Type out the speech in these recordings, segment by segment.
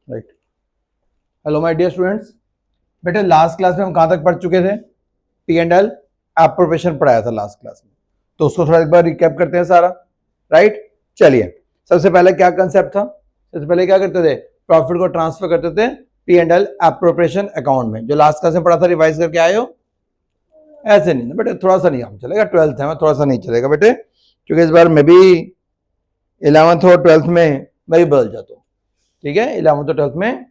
Right. Hello my dear students, बेटे last class में हम कहां तक पढ़ चुके थे? पी एंड एल एप्रोप्रिएशन पढ़ाया था लास्ट क्लास में, तो उसको थोड़ा एक बार रिकैप करते हैं सारा। राइट, चलिए। सबसे पहले क्या कंसेप्ट था? सबसे पहले क्या करते थे? प्रॉफिट को ट्रांसफर करते थे P and L appropriation account में। जो लास्ट क्लास में पढ़ा था रिवाइज करके आए हो? ऐसे नहीं ना बेटे, थोड़ा सा नहीं हम चलेगा, 12th है, थोड़ा सा नहीं चलेगा बेटे, क्योंकि इस बार मैं भी 11th और 12th में मैं भी बदल जाता हूँ। ठीक है, 11th और 12th में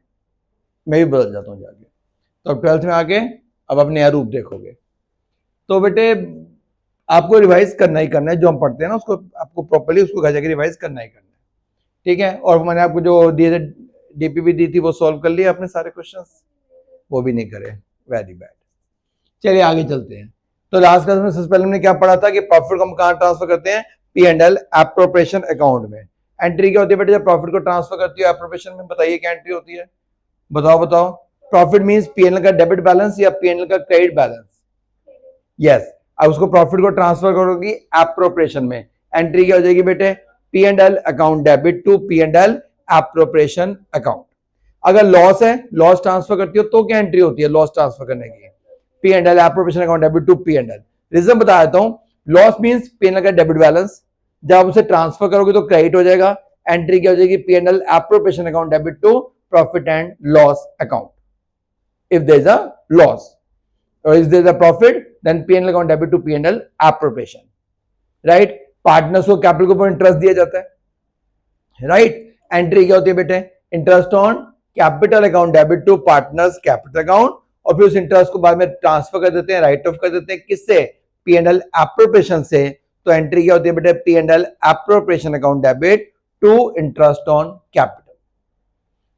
मैं भी बदल जाता हूँ जाके, तो अब 12th में आके अब अपने नया रूप देखोगे। तो बेटे आपको रिवाइज करना ही करना है, जो हम पढ़ते हैं ना उसको आपको प्रॉपर्ली उसको घर जाके रिवाइज करना ही करना है। ठीक है, और मैंने आपको जो दिए थे डीपीपी दी थी वो सॉल्व कर लिया आपने सारे क्वेश्चंस? वो भी नहीं करे, वेरी बैड। चलिए आगे चलते हैं। तो लास्ट क्लास में सबसे पहले हमने क्या पढ़ा था कि प्रॉफिट को हम कहाँ ट्रांसफर करते हैं? P and L appropriation account में। एंट्री क्या होती है बेटे जब प्रॉफिट को ट्रांसफर करती है एप्रोप्रिएशन में? बताइए क्या एंट्री होती है, बताओ बताओ। प्रॉफिट मींस पीएनएल का डेबिट बैलेंस या पीएनएल का क्रेडिट बैलेंस? यस। अब उसको प्रॉफिट को ट्रांसफर करोगी एप्रोप्रिएशन में, एंट्री क्या हो जाएगी बेटे? P and L account debit to P and L appropriation account. अगर लॉस है, लॉस ट्रांसफर करती हो तो क्या एंट्री होती है लॉस ट्रांसफर करने की? P and L appropriation account debit to P and L. Reason बता देता हूं, लॉस मींस पीएनएल का डेबिट बैलेंस, जब आप उसे ट्रांसफर करोगे तो क्रेडिट हो जाएगा, एंट्री क्या हो जाएगी? P and L appropriation account debit to profit and loss account. if there is a loss or if there is a profit then P&L account debit to P&L appropriation, right? Partners को capital के ऊपर interest दिया जाता है, right? Entry क्या होती है बेटे? Interest on capital account debit to partners capital account, और फिर उस इंटरेस्ट को बाद में ट्रांसफर कर देते हैं, राइट ऑफ कर देते हैं, किससे? P&L एप्रोप्रिएशन से। तो एंट्री क्या होती है बेटे? P&L appropriation account debit to interest on capital.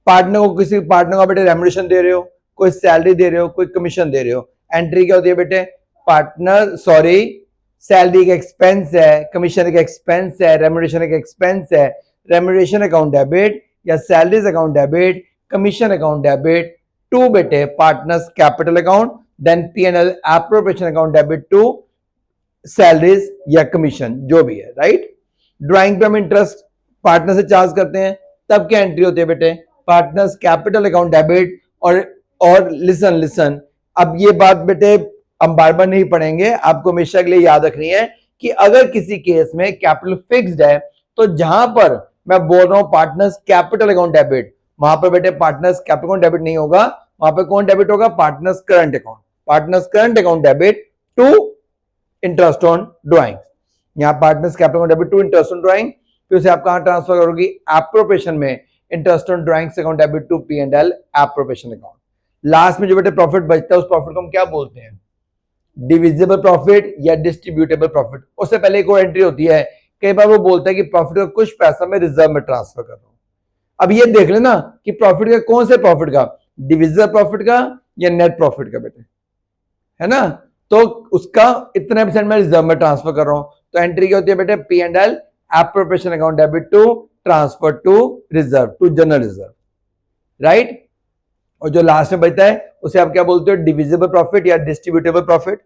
Partner को, किसी पार्टनर को बेटे रेम्युनरेशन दे रहे हो, कोई सैलरी दे रहे हो, कोई कमीशन दे रहे हो, एंट्री क्या होती है बेटे? पार्टनर सॉरी सैलरी का एक्सपेंस है, कमीशन का एक्सपेंस है, रेम्युनरेशन का एक्सपेंस है, रेम्युनरेशन अकाउंट डेबिट या salaries account debit, commission account debit to बेटे partners capital account, then PNL appropriation account debit to salaries या कमीशन जो भी है, राइट? ड्राइंग पे हम इंटरेस्ट पार्टनर से चार्ज करते हैं, तब क्या एंट्री होती है बेटे? Partners capital account debit. और लिसन, अब ये बात बेटे हम बार बार नहीं पढ़ेंगे, आपको हमेशा के लिए याद रखनी है कि अगर किसी केस में कैपिटल फिक्स्ड है तो जहां पर मैं बोल रहा हूं पार्टनर्स कैपिटल अकाउंट डेबिट, वहां पर बेटे पार्टनर्स कैपिटल अकाउंट डेबिट नहीं होगा, वहां पर कौन डेबिट होगा? Partners current account, partners current account debit to interest on drawing. यहां partners capital account debit to interest on drawing, फिर उसे आप कहां ट्रांसफर करोगी? एप्रोप्रिएशन में, interest on drawings account debit to P and L appropriation account. Last में जो बेटे प्रॉफिट बचता है उस प्रॉफिट को हम क्या बोलते हैं? डिविजिबल प्रॉफिट या डिस्ट्रीब्यूटेबल प्रॉफिट। उससे पहले एक और एंट्री होती है, कई बार वो बोलता है कि प्रॉफिट का कुछ पैसा मैं रिजर्व में ट्रांसफर कर रहा हूं। अब ये देख लेना कि प्रॉफिट का कौन से प्रॉफिट का, डिविजिबल प्रॉफिट का या नेट प्रॉफिट का बेटे, है ना? तो उसका इतने परसेंट मैं रिजर्व में ट्रांसफर कर रहा हूं, तो एंट्री क्या होती है बेटे? P and L appropriation account debit to transfer to reserve to general reserve, right? और जो लास्ट में बचता है उसे आप क्या बोलते हो? डिविजिबल प्रॉफिट या डिस्ट्रीब्यूटेबल प्रॉफिट।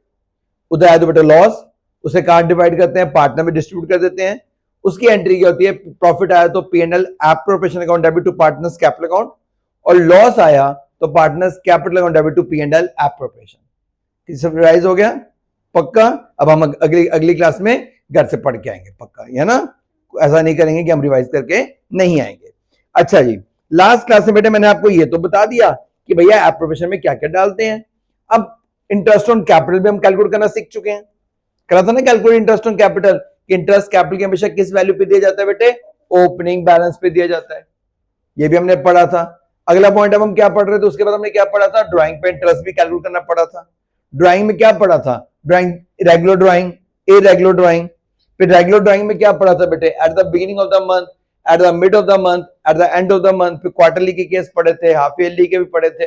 उधर आया तो बेटा लॉस, उसे कहां डिवाइड करते हैं? पार्टनर में डिस्ट्रीब्यूट कर देते हैं। उसकी एंट्री क्या होती है? प्रॉफिट आया तो PNL appropriation account debit to partners capital account, और लॉस आया तो partners capital account debit to PNL appropriation. Summarise हो गया? पक्का? अब हम अगली क्लास में घर से पढ़ के आएंगे, पक्का है ना? ऐसा नहीं करेंगे कि हम रिवाइज करके नहीं आएंगे। अच्छा जी, लास्ट क्लास में बेटे मैंने आपको ये तो बता दिया कि भैया एप्रोप्रिएशन में क्या क्या डालते हैं। अब इंटरेस्ट ऑन कैपिटल भी हम कैलकुलेट करना सीख चुके हैं, करा था ना कैलकुलेट इंटरेस्ट ऑन कैपिटल, कि इंटरेस्ट कैपिटल की हमेशा किस वैल्यू पे दिया जाता है बेटे? ओपनिंग बैलेंस पे दिया जाता है, ये भी हमने पढ़ा था। अगला पॉइंट अब हम क्या पढ़ रहे थे उसके बाद हमने क्या पढ़ा था? ड्राइंग पे इंटरेस्ट भी कैलकुलेट करना पड़ा था। ड्राइंग में क्या पढ़ा था? Drawing regular drawing, irregular drawing. फिर रेगुलर ड्राइंग में क्या पढ़ा था बेटे? At the beginning of the month, at the mid of the month, at the end of the month. फिर क्वार्टरली के केस पढ़े थे, हाफ ईयरली के भी पढ़े थे,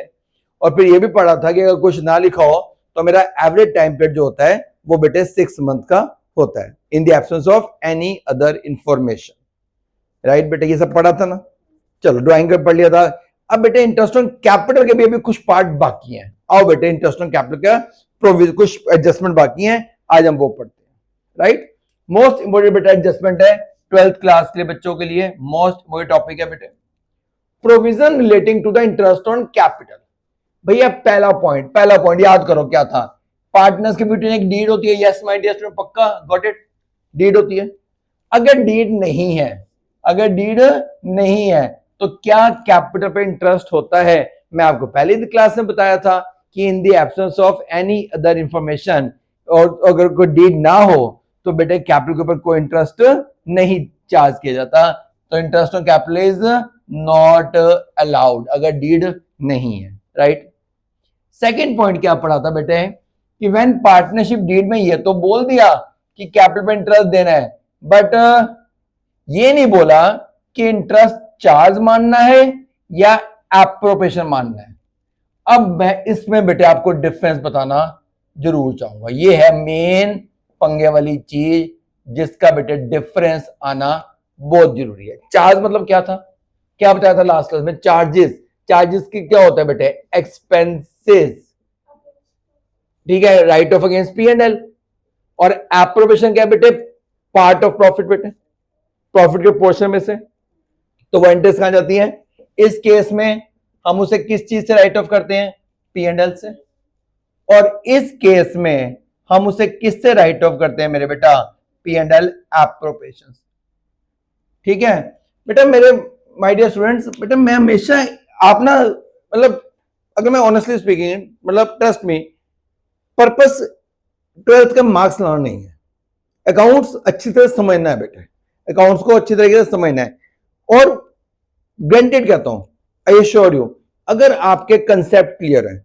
और फिर ये भी पढ़ा था कि अगर कुछ ना लिखा हो तो मेरा एवरेज टाइम पीरियड जो होता है वो बेटे 6 मंथ का होता है, in the absence of any other information, right बेटे? ये सब पढ़ा था ना? चलो ड्राइंग का पढ़ लिया था। अब बेटे इंटरेस्ट ऑन कैपिटल के भी अभी कुछ पार्ट बाकी हैं। आओ बेटे इंटरेस्ट ऑन कैपिटल का प्रोविजन, कुछ एडजस्टमेंट बाकी हैं, आज हम वो पढ़ते हैं, राइट? मोस्ट इंपोर्टेंट बेटा एडजस्टमेंट है 12th क्लास के लिए बच्चों के लिए, मोस्ट इंपोर्टेंट टॉपिक है बेटे। Provision relating to the interest on capital. भैया पहला पॉइंट याद करो क्या था, पार्टनर्स के बिटवीन एक डीड होती है, यस माय डियर स्टूडेंट, पक्का गॉट इट, डीड होती है। अगर डीड नहीं है तो क्या कैपिटल पे इंटरेस्ट होता है? मैं आपको पहले ही क्लास में बताया था कि in the absence of any other information, और अगर कोई डीड ना हो तो बेटे कैपिटल के ऊपर कोई इंटरेस्ट नहीं चार्ज किया जाता, तो interest on capital is not allowed अगर डीड नहीं है, राइट। सेकेंड पॉइंट क्या पढ़ा था बेटे कि व्हेन पार्टनरशिप डीड में ये तो बोल दिया कि कैपिटल पे इंटरेस्ट देना है, बट ये नहीं बोला कि इंटरेस्ट चार्ज मानना है या एप्रोप्रिएशन मानना है। अब मैं इसमें बेटे आपको डिफरेंस बताना जरूर चाहूंगा, ये है मेन पंगे वाली चीज जिसका बेटे डिफरेंस आना बहुत जरूरी है। चार्ज मतलब क्या था, क्या बताया था लास्ट क्लास में? चार्जेस की क्या होता है बेटे? एक्सपेंसेस, ठीक है, right of against P and L. और एप्रोप्रिएशन क्या बेटे? पार्ट ऑफ प्रॉफिट बेटे, प्रॉफिट के पोर्शन में से। तो वो इंटरेस्ट कहां जाती है? इस केस में हम उसे किस चीज से राइट ऑफ करते हैं? पी एंड एल से। और इस केस में हम उसे किससे राइट ऑफ करते हैं मेरे बेटा? P and L appropriation. ठीक है बेटा, मेरे माय डियर स्टूडेंट्स, बेटा मैं हमेशा आप ना, मतलब अगर मैं ऑनेस्टली स्पीकिंग, मतलब ट्रस्ट मी, पर्पस 12th का मार्क्स लाना नहीं है, अकाउंट्स अच्छी तरह समझना है बेटे, अकाउंट्स को अच्छी तरीके से समझना है। और ग्रांटेड कहता हूं, आई एश्योर यू, अगर आपके कंसेप्ट क्लियर है,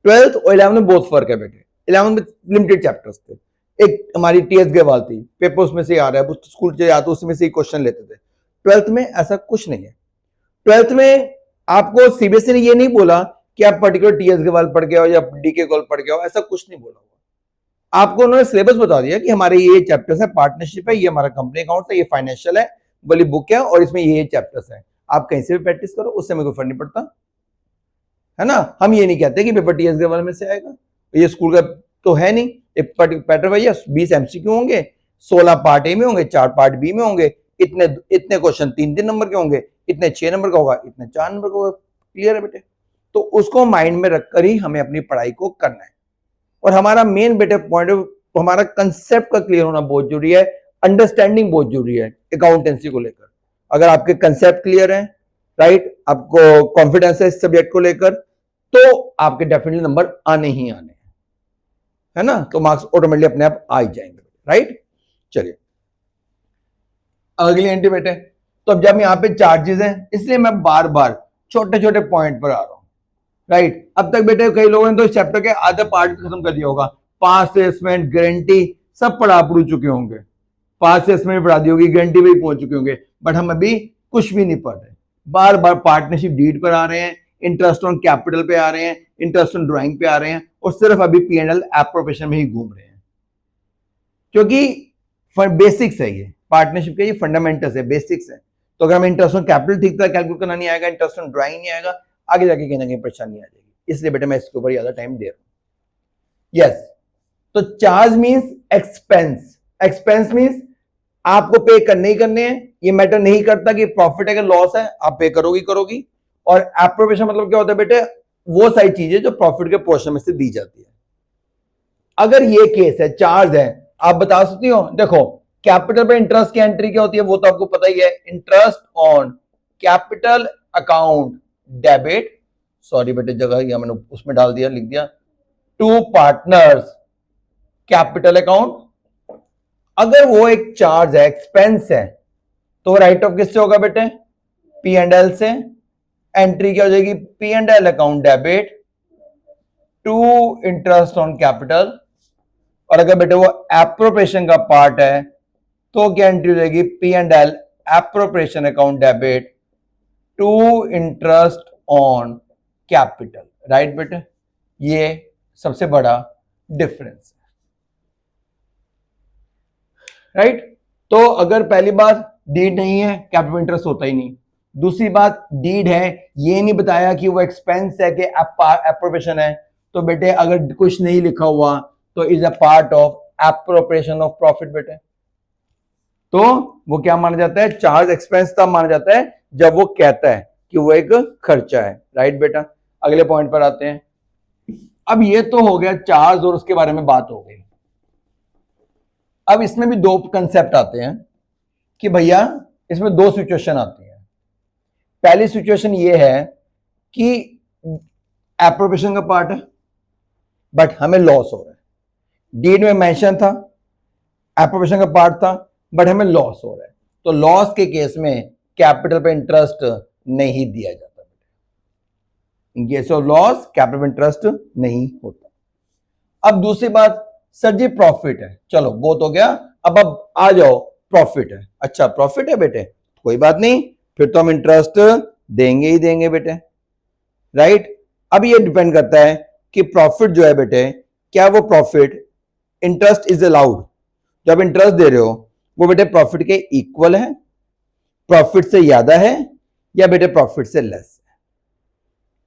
12th और 11th में बहुत फर्क है बेटे। 11th में लिमिटेड चैप्टर्स थे, एक हमारी टीएस ग्रेवाल थी, पेपर उसमें से आ रहा है, स्कूल से आता उसमें से ही क्वेश्चन लेते थे। 12th में ऐसा कुछ नहीं है। 12th में आपको सीबीएसई ने ये नहीं बोला कि आप पर्टिकुलर टीएस ग्रेवाल पढ़ के आओ या डीके कॉल पढ़ के आओ, ऐसा कुछ नहीं बोला हुआ। आपको उन्होंने सिलेबस बता दिया कि हमारे ये चैप्टर्स है, पार्टनरशिप है, ये हमारा कंपनी अकाउंट है, ये फाइनेंशियल है वाली बुक है, और इसमें ये चैप्टर्स हैं। आप कहीं से भी प्रैक्टिस करो, उससे मेरे को फर्क नहीं पड़ता, है ना। हम ये नहीं कहते कि पेपर टीएस ग्रेवाल में से आएगा, ये स्कूल का तो है नहीं। एक पैटर्न भैया 20 एमसीक्यू होंगे, 16 पार्ट ए में होंगे, 4 पार्ट बी में होंगे, इतने क्वेश्चन 3-3 नंबर के होंगे, इतने 6 नंबर का होगा, इतने 4 नंबर का होगा। क्लियर है बेटे? तो उसको माइंड में रखकर ही हमें अपनी पढ़ाई को करना है। और हमारा मेन बेटे पॉइंट, हमारा कंसेप्ट का क्लियर होना बहुत जरूरी है, अंडरस्टैंडिंग बहुत जरूरी है अकाउंटेंसी को लेकर। अगर आपके कंसेप्ट क्लियर है, राइट, आपको कॉन्फिडेंस है इस सब्जेक्ट को लेकर, तो आपके डेफिनेटली नंबर आने ही आने हैं, है ना। तो मार्क्स ऑटोमेटिकली अपने आप आ ही जाएंगे, राइट। चलिए अगली एंट्री बेटे, तो अब जब यहाँ पे चार्जेस हैं, इसलिए मैं बार बार छोटे छोटे पॉइंट पर आ रहा हूं, राइट। अब तक बेटे कई लोगों ने तो इस चैप्टर के आधे पार्ट खत्म कर दिया होगा, पास असेसमेंट, गारंटी सब पढ़ा चुके होंगे, पास असेसमेंट भी पढ़ा दी होगी, गारंटी भी पहुंच चुके होंगे, बट हम अभी कुछ भी नहीं पढ़ रहे। बार बार पार्टनरशिप डीड पर आ रहे हैं, इंटरेस्ट ऑन कैपिटल पे आ रहे हैं, इंटरेस्ट ऑन ड्राइंग पे आ रहे हैं, और सिर्फ अभी पी एंड एल एप्रोप्रिएशन में ही घूम रहे हैं, क्योंकि बेसिक्स है ये पार्टनरशिप के, ये फंडामेंटल्स है, बेसिक्स है। तो अगर हमें इंटरेस्ट ऑन कैपिटल ठीक तरह कैलकुलेट करना नहीं आएगा, इंटरेस्ट ऑन ड्राइंग नहीं आएगा, आगे जाके कहीं ना कहीं परेशानी आ जाएगी। इसलिए बेटा मैं इसके ऊपर ज्यादा टाइम दे रहा हूं। यस, तो charge means expense, expense means आपको पे करने ही करने हैं, ये मैटर नहीं करता कि प्रॉफिट है कि लॉस है, आप पे करोगी। और एप्रोप्रिएशन मतलब क्या होता है बेटे? वो सारी चीजें जो प्रॉफिट के पोर्शन में से दी जाती है। अगर ये केस है, चार्ज है, आप बता सकती हो, देखो कैपिटल पे इंटरेस्ट की एंट्री क्या होती है वो तो आपको पता ही है, interest on capital account debit, sorry बेटे जगह या मैंने उसमें डाल दिया, लिख दिया, टू पार्टनर्स कैपिटल अकाउंट। अगर वो एक चार्ज है, एक्सपेंस है, तो राइट ऑफ किससे होगा बेटे? पी एंड एल से। एंट्री क्या हो जाएगी? P and L account debit to interest on capital. और अगर बेटे वो एप्रोप्रिएशन का पार्ट है तो क्या एंट्री हो जाएगी? P and L appropriation account debit to interest on capital, right बेटे। ये सबसे बड़ा डिफरेंस है, राइट। तो अगर पहली बात डीड नहीं है, कैपिटल इंटरेस्ट होता ही नहीं। दूसरी बात डीड है, ये नहीं बताया कि वो एक्सपेंस है कि एप्रोप्रिएशन है, तो बेटे अगर कुछ नहीं लिखा हुआ तो is a part of appropriation of profit बेटे। तो वो क्या माना जाता है? चार्ज एक्सपेंस तब माना जाता है जब वो कहता है कि वो एक खर्चा है, राइट बेटा। अगले पॉइंट पर आते हैं। अब ये तो हो गया चार्ज और उसके बारे में बात हो गई। अब इसमें भी दो कंसेप्ट आते हैं कि भैया इसमें दो सिचुएशन आती है। पहली सिचुएशन ये है कि एप्रोप्रिएशन का पार्ट है बट हमें लॉस हो रहा है। डीड में मेंशन था, एप्रोप्रिएशन का पार्ट था बट हमें लॉस हो रहा है। तो लॉस के केस में कैपिटल पे इंटरेस्ट नहीं दिया जाता। In case of loss capital पे इंटरेस्ट नहीं होता। अब दूसरी बात, सर जी प्रॉफिट है, चलो बहुत हो गया। अब आ जाओ, प्रॉफिट है। अच्छा प्रॉफिट है बेटे, कोई बात नहीं, फिर तो हम इंटरेस्ट देंगे ही देंगे बेटे, राइट। अब ये डिपेंड करता है कि प्रॉफिट जो है बेटे, क्या वो प्रॉफिट इंटरेस्ट इज अलाउड, जो आप इंटरेस्ट दे रहे हो वो बेटे प्रॉफिट के इक्वल है, प्रॉफिट से ज्यादा है, या बेटे प्रॉफिट से लेस है।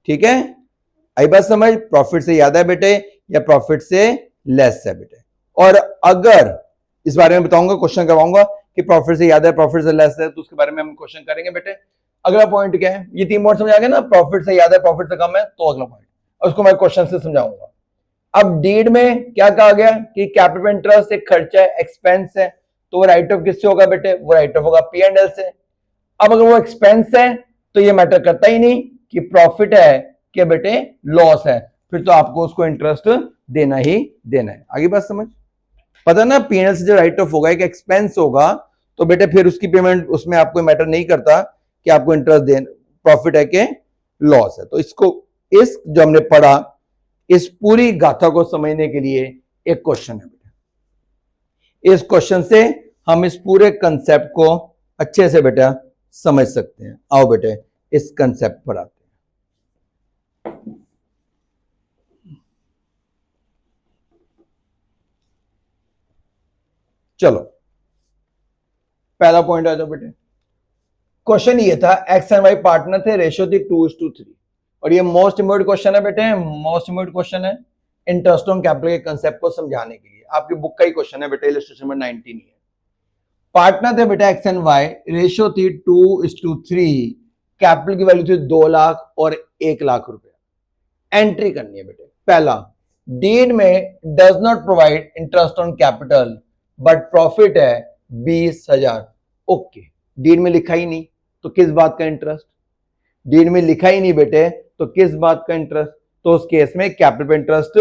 ठीक है, आई बात समझ, प्रॉफिट से ज्यादा है बेटे या प्रॉफिट से लेस है बेटे। और अगर इस बारे में बताऊंगा, क्वेश्चन करवाऊंगा कि प्रॉफिट से ज्यादा है प्रॉफिट से लेस है, तो उसके बारे में हम क्वेश्चन करेंगे बेटे। अगला पॉइंट क्या है, ये 3 पॉइंट समझ आ गया ना, प्रॉफिट से ज्यादा है प्रॉफिट से कम है, तो अगला पॉइंट उसको मैं क्वेश्चन से समझाऊंगा। अब डीड में क्या कहा गया कि कैपिटल इंटरेस्ट एक खर्चा है, एक्सपेंस है, तो वो राइट ऑफ किससे होगा बेटे, वो राइट ऑफ होगा पी एंड एल से। अब अगर वो एक्सपेंस है तो ये मैटर करता ही नहीं कि प्रॉफिट है कि बेटे लॉस है, फिर तो आपको उसको इंटरेस्ट देना ही देना है। आगे बात समझ, पता ना, पीएनएल से जो राइट ऑफ होगा एक एक्सपेंस होगा, तो बेटे फिर उसकी पेमेंट उसमें आपको मैटर नहीं करता कि आपको इंटरेस्ट दे, प्रॉफिट है कि लॉस है। तो इसको, इस जो हमने पढ़ा, इस पूरी गाथा को समझने के लिए एक क्वेश्चन है बेटा। इस क्वेश्चन से हम इस पूरे कंसेप्ट को अच्छे से बेटा समझ सकते हैं। आओ बेटे इस कंसेप्ट पर आते हैं। चलो पहला पॉइंट आ जाओ बेटे। क्वेश्चन ये था, एक्स एंड वाई पार्टनर थे, रेशियो थी 2:3, और ये मोस्ट इंपोर्टेंट क्वेश्चन है बेटे, मोस्ट इंपोर्टेंट क्वेश्चन है इंटरेस्ट ऑन कैपिटल के कंसेप्ट को समझाने के लिए। आपकी बुक का ही क्वेश्चन है बेटे, इलस्ट्रेशन नंबर 19 है। पार्टनर थे बेटा एक्स एंड वाई, रेशियो थी 2:3, कैपिटल की वैल्यू थी 2 लाख और 1 लाख रुपया। एंट्री करनी है बेटे। पहला, डीड में does not provide interest on capital but profit है 20,000। ओके, डीड में लिखा ही नहीं तो किस बात का इंटरेस्ट, डीड में लिखा ही नहीं बेटे तो किस बात का इंटरेस्ट, तो उस केस में कैपिटल पे इंटरेस्ट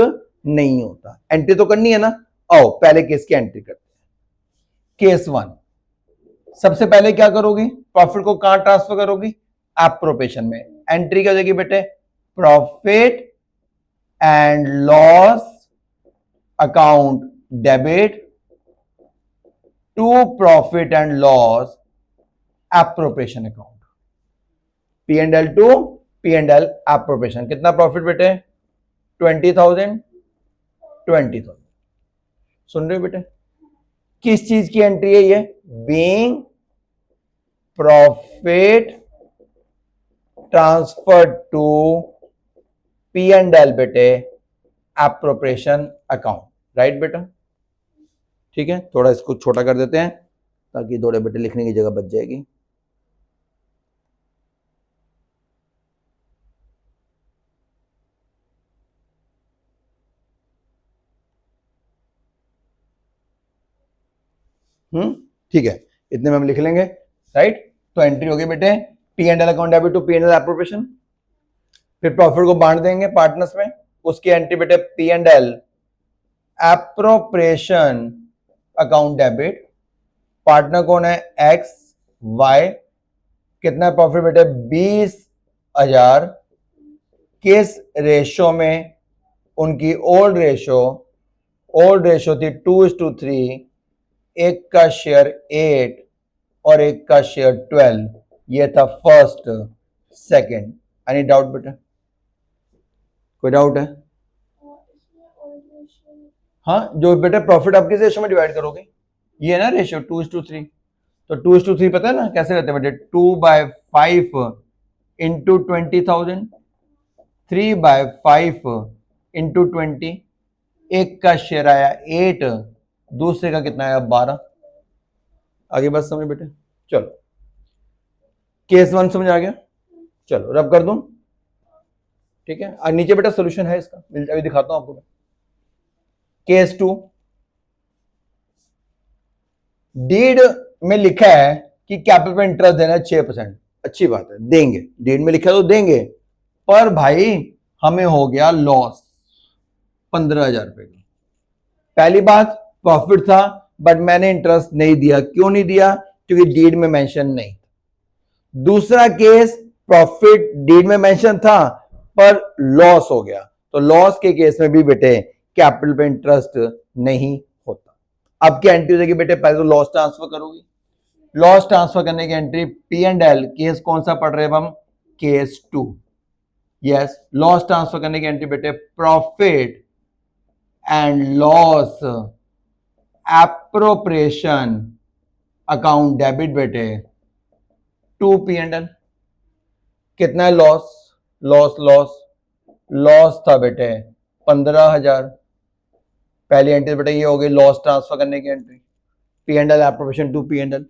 नहीं होता। एंट्री तो करनी है ना। आओ पहले केस की एंट्री करते हैं। केस 1, सबसे पहले क्या करोगी, प्रॉफिट को कहां ट्रांसफर करोगी, एप्रोप्रिएशन में। एंट्री क्या हो जाएगी बेटे, profit and loss account debit to profit and loss appropriation account, P and L to P and L appropriation. कितना प्रॉफिट बेटे, 20,000, 20,000। सुन रहे हो बेटे, किस चीज की एंट्री है ये, being profit transfer to P and L बेटे एप्रोप्रिएशन अकाउंट, राइट बेटा। ठीक है, थोड़ा इसको छोटा कर देते हैं ताकि थोड़े बेटे लिखने की जगह बच जाएगी। ठीक है, इतने में हम लिख लेंगे, राइट। तो एंट्री हो गई बेटे, P and L account debit to P and L appropriation. फिर प्रॉफिट को बांट देंगे पार्टनर्स में, उसकी एंट्री बेटे P and L appropriation account debit. Partner कौन है, एक्स वाई। कितना प्रॉफिट बेटे, 20,000। किस रेशो में, उनकी ओल्ड रेशो थी 2:3, एक का शेयर 8 और एक का शेयर 12। ये था फर्स्ट सेकंड। एनी डाउट बेटा, कोई डाउट है? हाँ, जो बेटा प्रॉफिट आप किस रेशो में डिवाइड करोगे, ये है ना रेशियो 2:3। तो 2:3 पता है ना कैसे रहते हैं बेटे, 2/5 इंटू 20,000, 3/5 इंटू 20। एक का शेयर आया 8, दूसरे का कितना आया 12। आगे बात समझ बेटे, चलो केस 1 समझ आ गया। चलो रब कर दूं, ठीक है। और नीचे बेटा सोल्यूशन है इसका, अभी दिखाता हूं आपको। केस 2, डीड में लिखा है कि कैपिटल पे इंटरेस्ट देना है 6%, अच्छी बात है, देंगे, डीड में लिखा है तो देंगे, पर भाई हमें हो गया लॉस 15,000 रुपए का। पहली बात प्रॉफिट था बट मैंने इंटरेस्ट नहीं दिया, क्यों नहीं दिया, क्योंकि डीड में मेंशन नहीं। दूसरा केस, प्रॉफिट डीड में मेंशन था पर लॉस हो गया, तो लॉस के केस में भी बेटे कैपिटल पे इंटरेस्ट नहीं होता। अब क्या एंट्री हो जाएगी बेटे, पहले तो लॉस ट्रांसफर करोगी, लॉस ट्रांसफर करने की entry P and L, case कौन सा पढ़ रहे हैं हम, केस 2। यस, लॉस ट्रांसफर करने की एंट्री बेटे profit and loss appropriation account debit बेटे टू पी एंड एल। कितना है लॉस, लॉस लॉस लॉस था बेटे 15,000। पहली एंट्री बेटे ये हो गई लॉस ट्रांसफर करने की entry, P and L appropriation to P and L.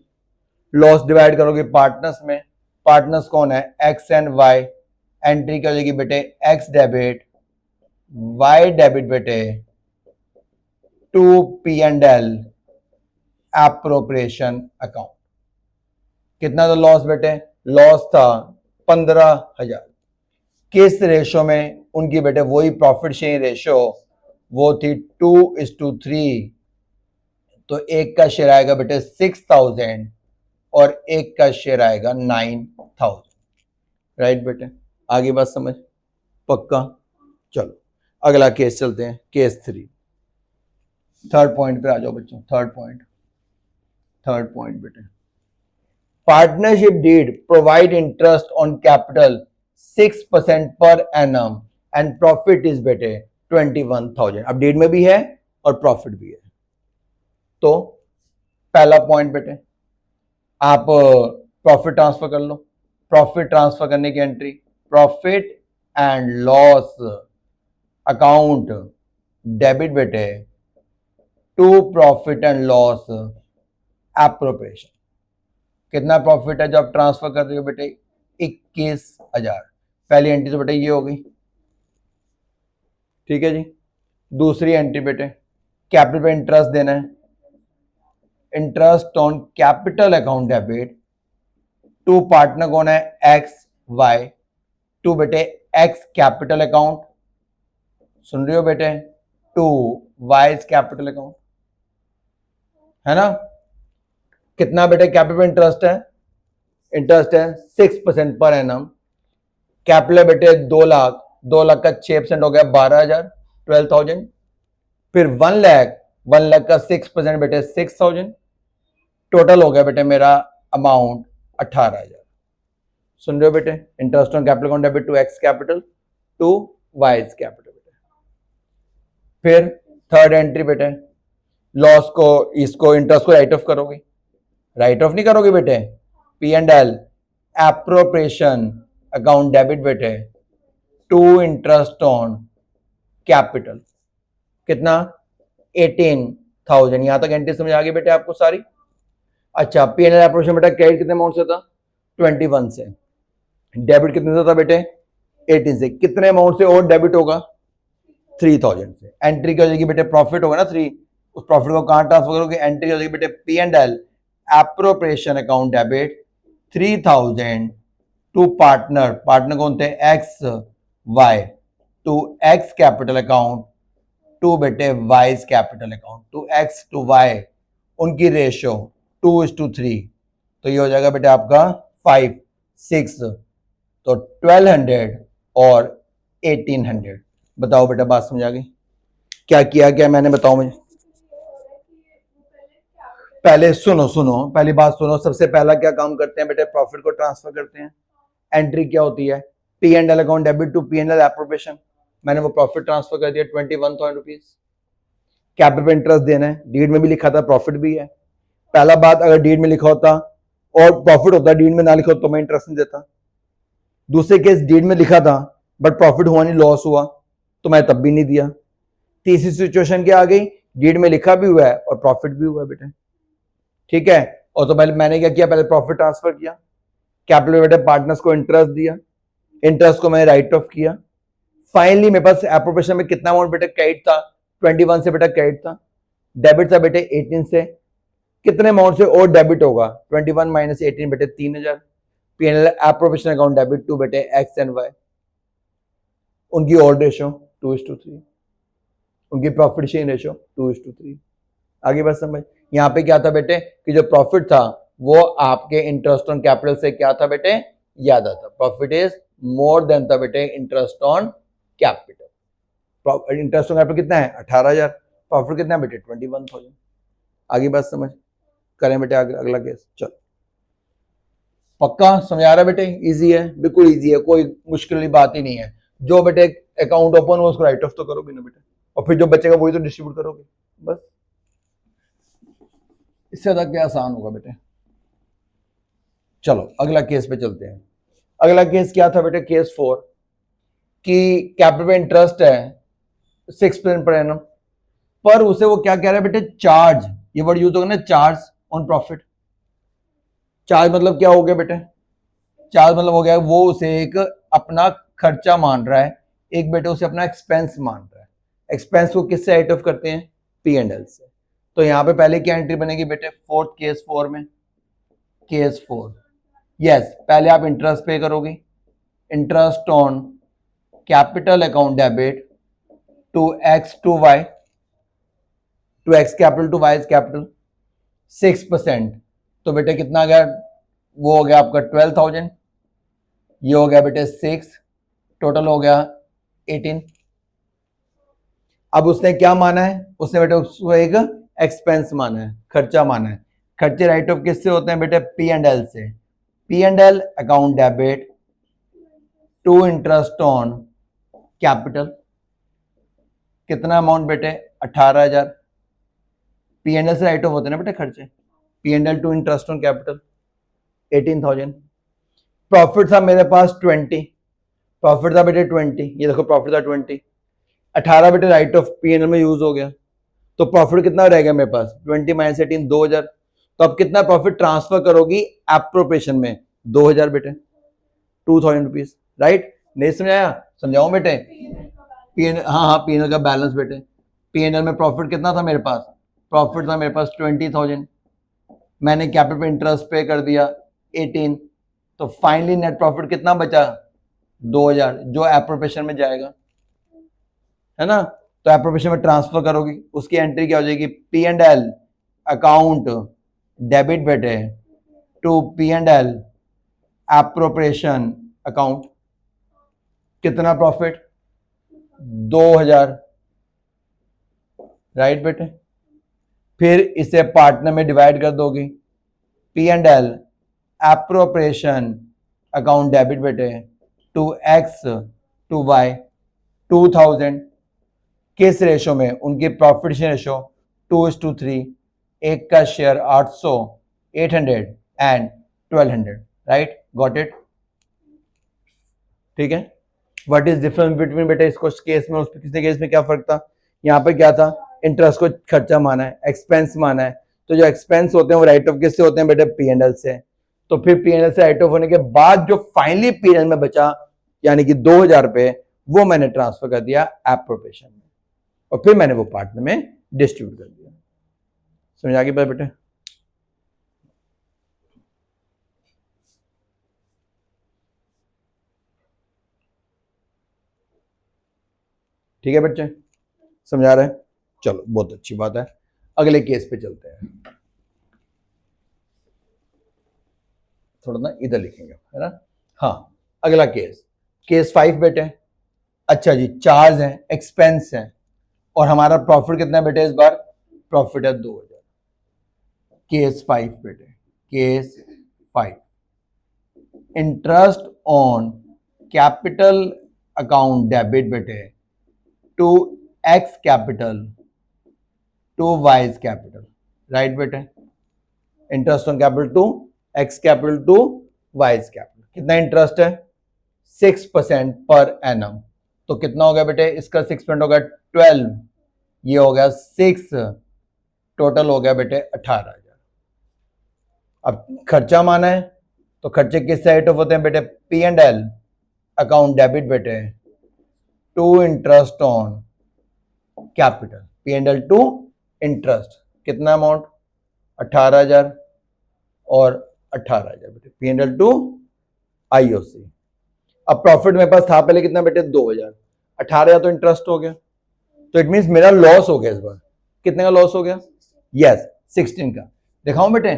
Loss divide करोगे पार्टनर्स में, पार्टनर्स कौन है, एक्स एंड वाई, एंट्री क्या हो जाएगी बेटे एक्स डेबिट वाई डेबिट बेटे to P and L appropriation account. कितना था लॉस बेटे, लॉस था 15,000। किस रेशो में, उनकी बेटे वही प्रॉफिट शेयरिंग रेशो, वो थी 2:3, तो एक का शेयर आएगा बेटे 6,000 और एक का शेयर आएगा 9,000। राइट बेटे, आगे बात समझ पक्का। चलो अगला केस चलते हैं, केस 3, थर्ड पॉइंट पे आ जाओ बच्चों, थर्ड पॉइंट बेटे, partnership deed provide interest on capital 6% per annum and profit is बेटे 21,000। अब डीड में भी है और प्रॉफिट भी है, तो पहला पॉइंट बेटे आप प्रॉफिट ट्रांसफर कर लो, प्रॉफिट ट्रांसफर करने की entry profit and loss account debit बेटे to profit and loss appropriation. कितना प्रॉफिट है जो आप ट्रांसफर कर रहे हो बेटे, 21,000। पहली एंट्री तो बेटे ये हो गई, ठीक है जी। दूसरी एंट्री बेटे कैपिटल पे इंटरेस्ट देना है, interest on capital account debit to partner कौन है, एक्स वाई, टू बेटे एक्स कैपिटल अकाउंट, सुन रहे हो बेटे, टू वाइज कैपिटल अकाउंट, है ना। कितना बेटे कैपिटल इंटरेस्ट है, इंटरेस्ट है 6% पर एनम, कैपिटल बेटे 2 लाख, 2 लाख का 6% हो गया 12,000, 12,000, फिर 1 लाख का 6% बेटे 6,000, टोटल हो गया बेटे मेरा अमाउंट 18,000। सुन रहे हो बेटे, interest on capital account debit to X capital to Y's capital बेटे। फिर थर्ड एंट्री बेटे लॉस को, इसको इंटरेस्ट को राइट ऑफ करोगे, राइट ऑफ नहीं करोगे बेटे, P and L appropriation account debit बेटे टू इंटरेस्ट ऑन कैपिटल, कितना 18,000। यहां तक एंट्री समझ आ गई बेटे आपको सारी। अच्छा, पी एंड एल एप्रोप्रिएशन बेटा क्रेडिट कितने अमाउंट से था, 21 से, डेबिट कितने से था बेटे 18 से, कितने अमाउंट से और डेबिट होगा 3,000 से। एंट्री क्या हो जाएगी बेटे, प्रॉफिट होगा ना 3, उस प्रॉफिट को कहां ट्रांसफर करोगे, एंट्री हो जाएगी बेटे P and L appropriation account debit 3,000 to partner, partner कौन थे X Y, to X capital account to बेटे Y's capital account, to X to Y उनकी रेशियो 2:3, तो ये हो जाएगा बेटे आपका 5, 6, तो 1200 और 1800। बताओ बेटा बात समझ आ गई, क्या किया क्या मैंने, बताओ मुझे। पहले सुनो, पहली बात सुनो, सबसे पहला क्या काम करते हैं बेटे, प्रॉफिट को ट्रांसफर करते हैं। एंट्री क्या होती है, P and L account debit to P and L appropriation, मैंने वो प्रॉफिट ट्रांसफर कर दिया 21,000 रुपीज। कैपिटल पे इंटरेस्ट देना है, डीड में भी लिखा था प्रॉफिट भी है। पहला बात, अगर डीड में लिखा होता और प्रॉफिट होता, डीड में ना लिखा होता तो मैं इंटरेस्ट नहीं देता। दूसरे केस डीड में लिखा था बट प्रॉफिट हुआ नहीं, लॉस हुआ, तो मैं तब भी नहीं दिया। तीसरी सिचुएशन क्या आ गई, डीड में लिखा भी हुआ है और प्रॉफिट भी हुआ है बेटे, ठीक है। और तो पहले मैंने क्या किया, पहले प्रॉफिट ट्रांसफर किया, कैपिटल बेटे पार्टनर्स को इंटरेस्ट दिया, इंटरेस्ट को मैंने राइट ऑफ किया। फाइनली मेरे पास एप्रोप्रिएशन में कितना अमाउंट बेटे क्रेडिट था, 21 से बेटा क्रेडिट था, डेबिट था बेटे 18 से, कितने अमाउंट से और डेबिट होगा, 21 माइनस 18 बेटे 3000। PNL appropriation account debit to बेटे एक्स एंड वाई, उनकी और रेशो 2:3, उनकी प्रॉफिट शेयरिंग रेशो 2:3। आगे बात समझ। यहाँ पे क्या था बेटे कि जो प्रॉफिट था वो आपके इंटरेस्ट ऑन कैपिटल से क्या था बेटे, ज्यादा था। प्रॉफिट इज मोर देन था बेटे interest on capital. Interest on capital कितना है 18,000, प्रॉफिट कितना है बेटे 21,000। आगे बात समझ। करें बेटे अगला केस। चलो पक्का समझ आ रहा है बेटे, इजी है, बिल्कुल इजी है, कोई मुश्किल वाली बात ही नहीं है। जो बेटे अकाउंट ओपन हो उसको राइट ऑफ तो करोगे ना बेटे, और फिर जो बचेगा वही तो डिस्ट्रीब्यूट करोगे, बस। इससे ज्यादा क्या आसान होगा बेटे। चलो अगला केस पे चलते हैं। अगला केस क्या था बेटे, केस 4 कि कैपिटल पे इंटरेस्ट है 6% पर एनम, पर उसे वो क्या कह रहा है बेटे, चार्ज, ये वर्ड यूज होगा ना, चार्ज ऑन प्रॉफिट। चार्ज मतलब क्या हो गया बेटे, चार्ज मतलब हो गया वो उसे एक अपना खर्चा मान रहा है, एक बेटे उसे अपना एक्सपेंस मान रहा है। एक्सपेंस को किससे राइट ऑफ करते हैं, पी एंड एल से। तो यहां पे पहले क्या एंट्री बनेगी बेटे, फोर्थ केस 4 में, केस 4 यस, पहले आप इंटरेस्ट पे करोगे, interest on capital account debit to X to Y, to X capital to Y capital 6%। तो बेटे कितना आ गया, वो हो गया आपका 12,000, ये हो गया बेटे 6, टोटल हो गया 18। अब उसने क्या माना है, उसने बेटे उसको एक एक्सपेंस माना है, खर्चा माना है। खर्चे राइट ऑफ किससे होते हैं बेटे, पी एंड एल से। P and L account debit to interest on capital, कितना अमाउंट बेटे 18,000। पी एंड एल से राइट ऑफ होते हैं ना बेटे खर्चे, P and L to interest on capital 18,000। Profit था मेरे पास 20, प्रॉफिट था बेटे 20, ये देखो प्रॉफिट था 20, 18 बेटे write off P N L में यूज हो गया, तो प्रॉफिट कितना रह गया मेरे पास 20 माइनस 18 2000। तो अब कितना प्रॉफिट ट्रांसफर करोगी एप्रोप्रिएशन में, 2000 बेटे, 2000 रुपीज, राइट। नहीं समझाया, समझाऊं बेटे। पीएनएल, हाँ पीएनएल का बैलेंस बेटे, पीएनएल में प्रॉफिट कितना था मेरे पास, प्रॉफिट था मेरे पास 20,000, मैंने कैपिटल पे इंटरेस्ट पे कर दिया 18, तो फाइनली नेट प्रॉफिट कितना बचा 2000, जो एप्रोप्रिएशन में जाएगा, है ना। तो एप्रोप्रिएशन में ट्रांसफर करोगी, उसकी एंट्री क्या हो जाएगी, P and L account debit बेटे to P and L appropriation account, कितना प्रॉफिट 2000, राइट बेटे। फिर इसे पार्टनर में डिवाइड कर दोगी, P and L appropriation account debit बेटे टू एक्स टू वाई 2000, किस रेशो में, उनकी प्रॉफिट रेशो 2:3, एक का share 800, 800 and 1200, right, got it. ठीक है, व्हाट इज डिफरेंस बिटवीन बेटे इसको केस में उस पिछले केस में क्या फर्क था, यहाँ पे क्या था, इंटरेस्ट को खर्चा माना है, एक्सपेंस माना है, तो जो एक्सपेंस होते हैं वो राइट ऑफ किससे होते हैं बेटे, पी एंड एल से। तो फिर पी एंड एल से राइट ऑफ होने के बाद जो फाइनली पी एंड एल में बचा यानी कि 2000 रुपए, वो मैंने ट्रांसफर कर दिया एप्रोप्रिएशन में, और फिर मैंने वो पार्टनर में डिस्ट्रीब्यूट कर दिया। समझ आ गई बेटे। ठीक है बच्चे, समझा रहे हैं, चलो बहुत अच्छी बात है। अगले केस पे चलते हैं, थोड़ा ना इधर लिखेंगे, है ना। हाँ अगला केस, केस 5 बेटे। अच्छा जी, चार्ज है, एक्सपेंस है, और हमारा प्रॉफिट कितना है बेटे, इस बार प्रॉफिट है 2000। केस 5 बेटे, case 5, interest on capital account debit बेटे to X capital to Y's capital, right बेटे। Interest on capital to X capital to Y's capital, कितना इंटरेस्ट है 6% पर एनम, तो कितना हो गया बेटे, इसका 6% हो गया 12, ये हो गया 6, टोटल हो गया बेटे 18,000। अब खर्चा माना है, तो खर्चे किस साइड ऑफ होते हैं बेटे, P and L account debit बेटे to interest on capital, P and L to interest, कितना अमाउंट 18,000 और 18,000 बेटे, P and L to IOC. अब प्रॉफिट मेरे पास था पहले कितना बेटे 2,000, 18,000 तो इंटरेस्ट हो गया, तो इट मींस मेरा लॉस हो गया इस बार। कितने का लॉस हो गया? यस 16 का। दिखाऊं बेटे,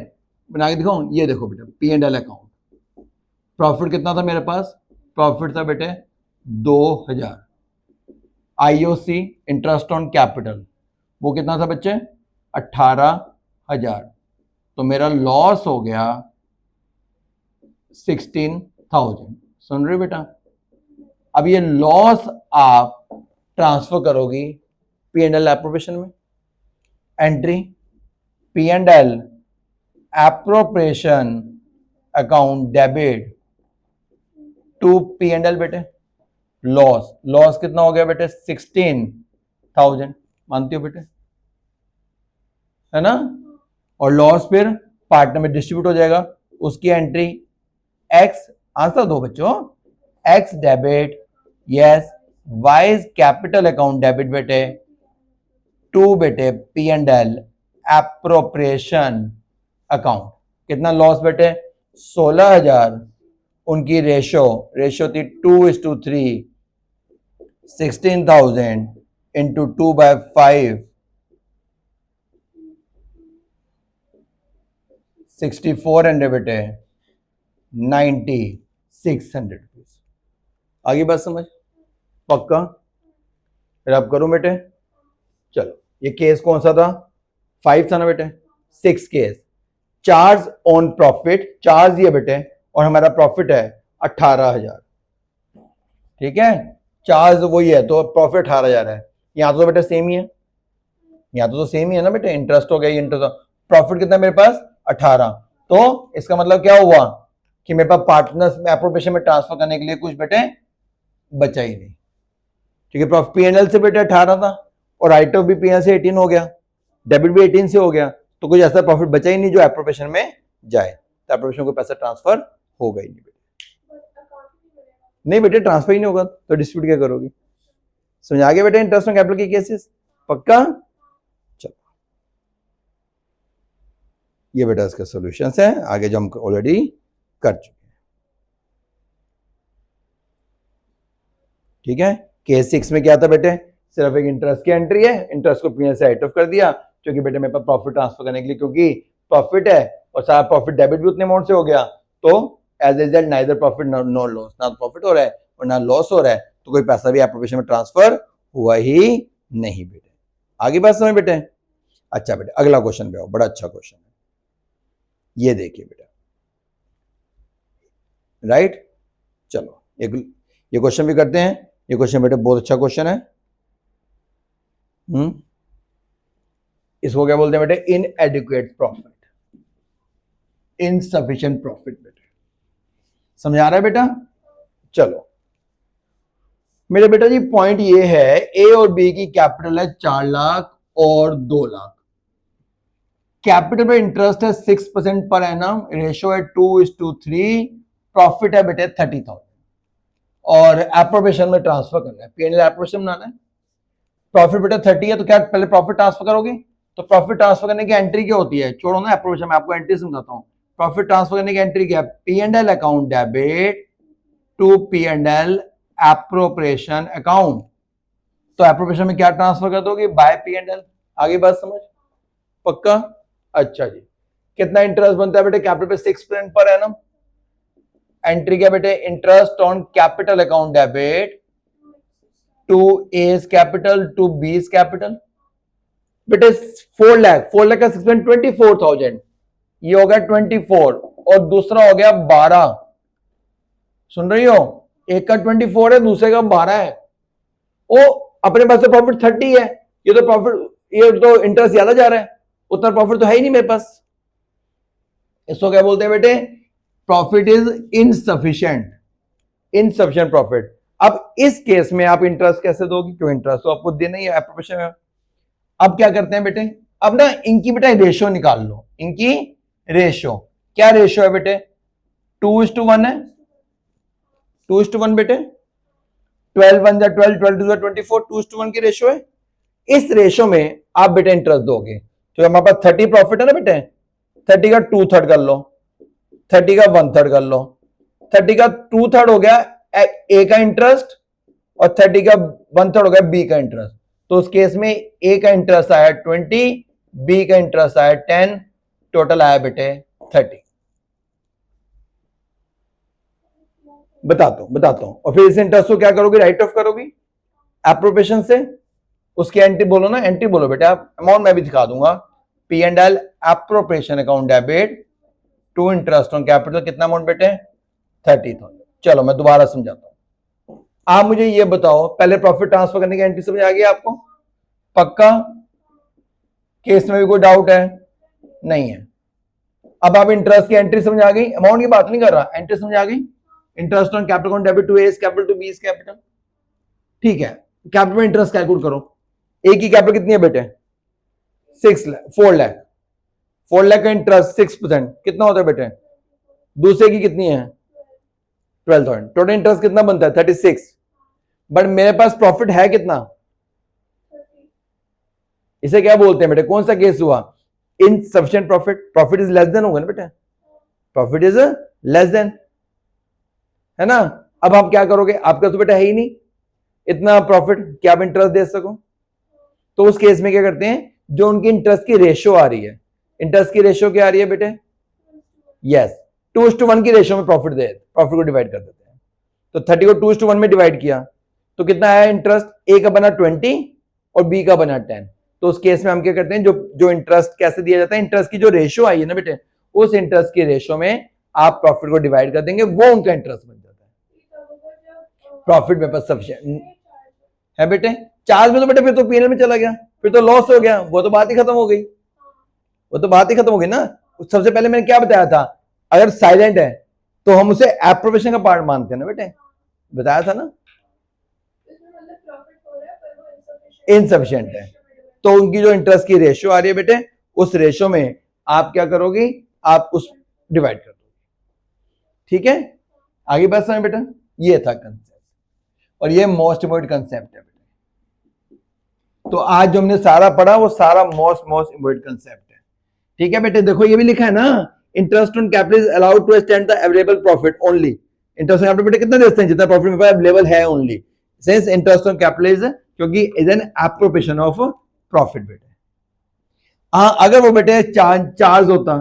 बना के दिखाऊं? ये देखो बेटे P and L account, profit कितना था मेरे पास? प्रॉफिट था बेटे 2,000। आईओसी इंटरेस्ट ऑन कैपिटल वो कितना था बच्चे? 18,000। तो मेरा लॉस हो गया 16,000। सुन रहे बेटा? अब ये लॉस आप ट्रांसफर करोगी पी एंड एल एप्रोप्रिएशन में। Entry P and L appropriation account debit to P and L बेटे लॉस। लॉस कितना हो गया बेटे? 16,000। मानती हो बेटे? है ना? और लॉस फिर पार्टनर में डिस्ट्रीब्यूट हो जाएगा, उसकी एंट्री एक्स, आंसर दो बच्चों, x debit, yes, wise capital account debit बेटे टू बेटे P and L appropriation account. कितना लॉस बेटे? 16,000। उनकी रेशो थी 2:3, 16,000 इंटू 2/5, 6,400 बेटे 9,600 रुपीज। आगे बात समझ? पक्का? फिर आप करो बेटे। चलो ये केस कौन सा था? 5 था ना बेटे? 6 case. Charge on profit, charge ये बेटे, और हमारा प्रॉफिट है 18,000। ठीक है, चार्ज वही है तो प्रॉफिट 18,000 है। यहां तो बेटे सेम ही है, यहां तो सेम ही है ना बेटे, इंटरेस्ट हो गया, इंटरेस्ट। प्रॉफिट कितना मेरे पास? 18। तो इसका मतलब क्या हुआ कि मेरे पास पार्टनर्स में एप्रोप्रिएशन में ट्रांसफर करने के लिए कुछ बेटे बचा ही नहीं। ठीक है, प्रॉफिट पी एंड एल से बेटे 18 था और राइट ऑफ भी पी एंड एल से 18 हो गया, डेबिट भी 18 से हो गया, तो कुछ ऐसा प्रॉफिट बचा ही नहीं जो एप्रोप्रिएशन में जाए, तो एप्रोप्रिएशन को पैसा ट्रांसफर होगा ही नहीं बेटे। नहीं बेटे ट्रांसफर ही नहीं होगा तो डिस्प्यूट क्या करोगी? समझ आ गया बेटे इंटरेस्ट ऑन कैपिटल के केसेस? पक्का? चलो ये बेटा इसका सॉल्यूशंस है, आगे जो हम ऑलरेडी कर चुके हैं। ठीक है, केस 6 में क्या था बेटे? सिर्फ एक इंटरेस्ट की एंट्री है, इंटरेस्ट को पीएनएल से राइट ऑफ कर दिया क्योंकि बेटे मेरे पास प्रॉफिट ट्रांसफर करने के लिए, क्योंकि प्रॉफिट है और सारा प्रॉफिट डेबिट भी उतने अमाउंट से हो गया, तो as a result neither profit no loss, ना प्रॉफिट हो रहा है और ना लॉस हो रहा है, तो कोई पैसा भी एप्रोप्रिएशन में ट्रांसफर हुआ ही नहीं बेटे। आगे बात समझ बेटे? अच्छा बेटे अगला क्वेश्चन पे आओ, बड़ा अच्छा क्वेश्चन है, ये देखिए बेटा। राइट, चलो ये क्वेश्चन भी करते हैं। ये क्वेश्चन बेटे बहुत अच्छा क्वेश्चन है। इसको क्या बोलते हैं बेटे? इनएडिक्वेट प्रॉफिट, इनसफिशिएंट प्रॉफिट बेटे। समझ आ रहा है बेटा? चलो मेरे बेटा जी पॉइंट ये है, ए और बी की कैपिटल है 4 लाख और 2 लाख। कैपिटल पे इंटरेस्ट है 6% पर एनम, रेशियो है 2:3, प्रॉफिट है बेटे 30,000 और एप्रोप्रिएशन में ट्रांसफर करना है, पीएनएल एप्रोप्रिएशन बनाना है। प्रॉफिट बेटा 30 है तो क्या पहले प्रॉफिट ट्रांसफर करोगे? तो प्रॉफिट ट्रांसफर करने की एंट्री क्या होती है? छोड़ो ना एप्रोप्रिएशन, मैं आपको एंट्री समझाता हूं। प्रॉफिट ट्रांसफर करने की एंट्री क्या है? P and L account debit to P and L appropriation account. तो एप्रोप्रिएशन में क्या ट्रांसफर कर दोगे? By P and L. आगे बात समझ? पक्का? अच्छा जी, कितना इंटरेस्ट बनता है बेटे कैपिटल पे? 6% पर एनम। एंट्री क्या बेटे? Interest on capital account debit to A's capital to B's capital. बेटे 4 लाख का 6% 24,000, ये हो गया 24 और दूसरा हो गया 12। सुन रही हो? एक का 24 है, दूसरे का 12 है। ओ अपने पास तो प्रॉफिट 30 है, ये तो प्रॉफिट, ये तो इंटरेस्ट ज्यादा जा रहा है, उतना प्रॉफिट तो है ही नहीं मेरे पास। इसको क्या बोलते हैं बेटे? Profit is insufficient, insufficient profit. अब इस केस में आप इंटरेस्ट कैसे दोगे? क्यों इंटरेस्ट तो आपको देना ही है एप्रोप्रिएशन में। अब क्या करते हैं बेटे? अब ना इनकी बेटा रेशियो निकाल लो, इनकी रेशियो। क्या रेशियो है बेटे? 2:1 है, 2:1 बेटे, 12 1 जा 12, 12 2 जा 24, 2:1 की रेशो है। इस रेशो में आप बेटे इंटरेस्ट दोगे, तो हमारे पास 30 प्रॉफिट है ना बेटे, 30 का 2/3 कर लो, 30 का 1/3 कर लो, 30 का 2/3 हो गया ए का इंटरेस्ट और 30 का 1/3 हो गया बी का इंटरेस्ट। तो उस केस में ए का इंटरेस्ट आया 20, बी का इंटरेस्ट आया 10, टोटल आया बेटे 30। बताता हूं और फिर इस इंटरेस्ट को क्या करोगे, राइट ऑफ करोगी एप्रोप्रिएशन से। उसकी एंट्री बोलो ना, एंट्री बोलो बेटे आप, अमाउंट मैं भी दिखा दूंगा। P and L appropriation account debit to interest on capital, कितना अमाउंट बेटे 30,000। चलो मैं दोबारा समझाता हूं। आप मुझे ये बताओ, पहले प्रॉफिट ट्रांसफर करने की एंट्री समझ आ गई आपको? पक्का? केस में भी कोई डाउट है? नहीं है। अब आप इंटरेस्ट की एंट्री समझ आ गई, अमाउंट की बात नहीं कर रहा, एंट्री समझ आ गई। Interest on capital account debit to A capital to B capital, ठीक है। कैपिटल में इंटरेस्ट कैलकुलेट करो। ए की कैपिटल कितनी है बेटे 4 लाख, 4 लाख का इंटरेस्ट 6% कितना होता है बेटे? दूसरे की कितनी है 12,000, टोटल इंटरेस्ट कितना बनता है 36। बट मेरे पास प्रॉफिट है कितना? इसे क्या बोलते हैं बेटे, कौन सा केस हुआ? Insufficient profit, profit is less than होगा ना बेटे, प्रॉफिट इज लेस देन, है ना। अब आप क्या करोगे, आपका तो बेटा है ही नहीं इतना प्रॉफिट कि आप इंटरेस्ट दे सको, तो उस केस में क्या करते हैं, जो उनकी इंटरेस्ट की रेशियो आ रही है, इंटरेस्ट की रेशियो क्या आ रही है बेटे? यस, 2:1 की रेशियो में प्रॉफिट को डिवाइड कर देते हैं। तो 30 को 2:1 में डिवाइड किया तो कितना आया इंटरेस्ट? ए का बना 20 और बी का बना 10। तो उस केस में हम क्या करते हैं, जो इंटरेस्ट कैसे दिया जाता है, इंटरेस्ट की जो रेशियो आई है ना बेटे, उस इंटरेस्ट की रेशियो में आप प्रॉफिट को डिवाइड कर देंगे, वो उनका इंटरेस्ट बन जाता है। प्रॉफिट में पास सफिशिएंट है बेटे। चार्ज में तो बेटे फिर तो पीएनएल में चला गया, फिर तो लॉस हो गया, वो तो बात ही खत्म हो गई, वो तो बात ही खत्म हो गई ना। सबसे पहले मैंने क्या बताया था, अगर साइलेंट है तो हम उसे एप्रोप्रिएशन का पार्ट मानते हैं ना बेटे, बताया था ना। इनसफिशिएंट है तो उनकी जो इंटरेस्ट की रेशियो आ रही है बेटे, उस रेशियो में आप क्या करोगी, आप उस डिवाइड कर दोगे, ठीक है। आगे बात समझ बेटा, ये था कंसेप्ट और ये मोस्ट इम्पोर्टेंट कंसेप्ट है बेटे। तो आज जो हमने सारा पढ़ा वो सारा मोस्ट इम्पोर्टेंट कंसेप्ट है, ठीक है बेटे। देखो ये भी लिखा है ना, interest on capital is allowed to extend the available profit only. Interest on capital बेटे कितना देते हैं, जितना प्रॉफिट मेरे पास अवेलेबल है only, since interest on capital is, क्योंकि is an appropriation of profit बेटे। हाँ अगर वो बेटे चार्ज होता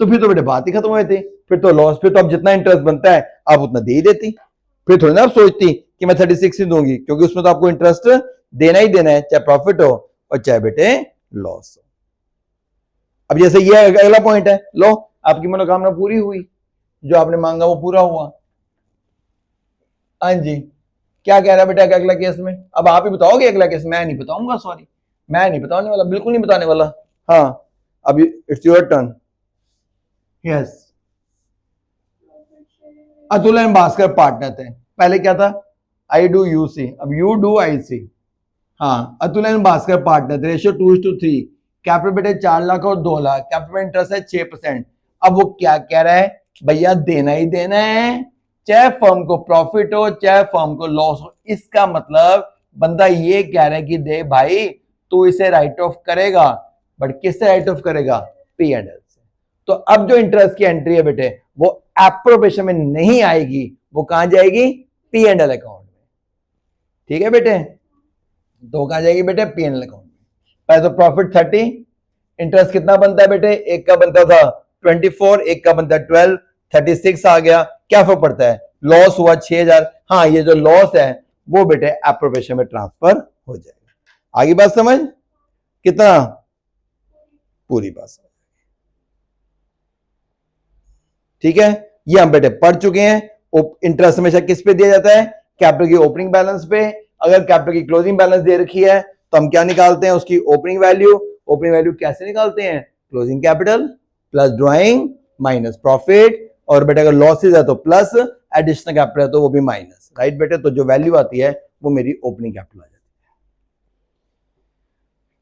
तो फिर तो बेटे बात ही खत्म हो जाती, फिर तो लॉस, फिर तो अब जितना इंटरेस्ट बनता है आप उतना दे ही देती, फिर थोड़ी ना आप सोचती कि मैं 36 ही दूंगी, क्योंकि उसमें तो आपको इंटरेस्ट देना ही देना है, चाहे प्रॉफिट हो और चाहे बेटे लॉस हो। अब जैसे ये अगला पॉइंट है, लो आपकी मनोकामना पूरी हुई, जो आपने मांगा वो पूरा हुआ। हाँ जी, क्या कह रहा है बेटा अगला केस में? अब आप ही बताओगे अगला केस, मैं नहीं बताऊंगा, सॉरी मैं नहीं बताने वाला, बिल्कुल नहीं बताने वाला। हाँ अब it's your turn. Yes, Atul and Bhaskar partner थे, पहले क्या था, आई डू यू सी, अब यू डू आई सी। हाँ अतुल एंड भास्कर पार्टनर थे, रेशियो 2:3, कैपिटल बेटे 4 लाख और 2 लाख, कैपिटल इंटरेस्ट है 6%। अब वो क्या कह रहा है, भैया देना ही देना है, चाहे फर्म को प्रॉफिट हो चाहे फर्म को लॉस हो। इसका मतलब बंदा ये कह रहा है कि दे भाई तू इसे राइट ऑफ करेगा, बट किससे राइट ऑफ करेगा? पी एंड एल से। तो अब जो इंटरेस्ट की एंट्री है बेटे वो एप्रोप्रिएशन में नहीं आएगी, वो कहां जाएगी? पी एंड एल अकाउंट में, ठीक है बेटे। दो कहां जाएगी बेटे? पी एंड एल अकाउंट में। पहले तो प्रॉफिट 30, इंटरेस्ट कितना बनता है बेटे, एक का बनता था 24, एक का बनता है 12, 36 आ गया, क्या फर्क पड़ता है, लॉस हुआ 6,000। हाँ ये जो लॉस है वो बेटे एप्रोप्रिएशन में ट्रांसफर हो जाएगा। आगे बात समझ, कितना पूरी बात समझ, ठीक है। ये हम बेटे पढ़ चुके हैं। इंटरेस्ट हमेशा किस पे दिया जाता है? कैपिटल की ओपनिंग बैलेंस पे। अगर कैपिटल की क्लोजिंग बैलेंस दे रखी है तो हम क्या निकालते हैं? उसकी ओपनिंग वैल्यू। ओपनिंग वैल्यू कैसे निकालते हैं? Closing capital plus drawing minus profit, और बेटे अगर लॉसेज है तो प्लस, एडिशनल कैपिटल है तो वो भी माइनस, राइट बेटे। तो जो वैल्यू आती है वो मेरी ओपनिंग कैपिटल आ जाती है,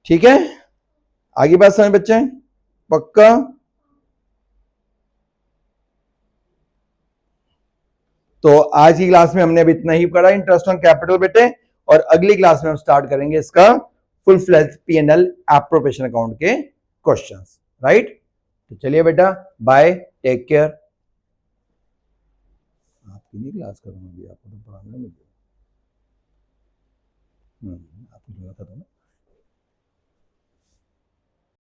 ठीक है। आगे बात समझ बच्चे, पक्का? तो आज की क्लास में हमने अभी इतना ही पढ़ा इंटरेस्ट ऑन कैपिटल बेटे, और अगली क्लास में हम स्टार्ट करेंगे इसका full fledged P&L appropriation account के क्वेश्चंस, राइट। तो चलिए बेटा, बाय, टेक केयर। आपकी नहीं क्लास करूंगा अभी, आपको तो पढ़ाना है मुझे। आपको जो था ना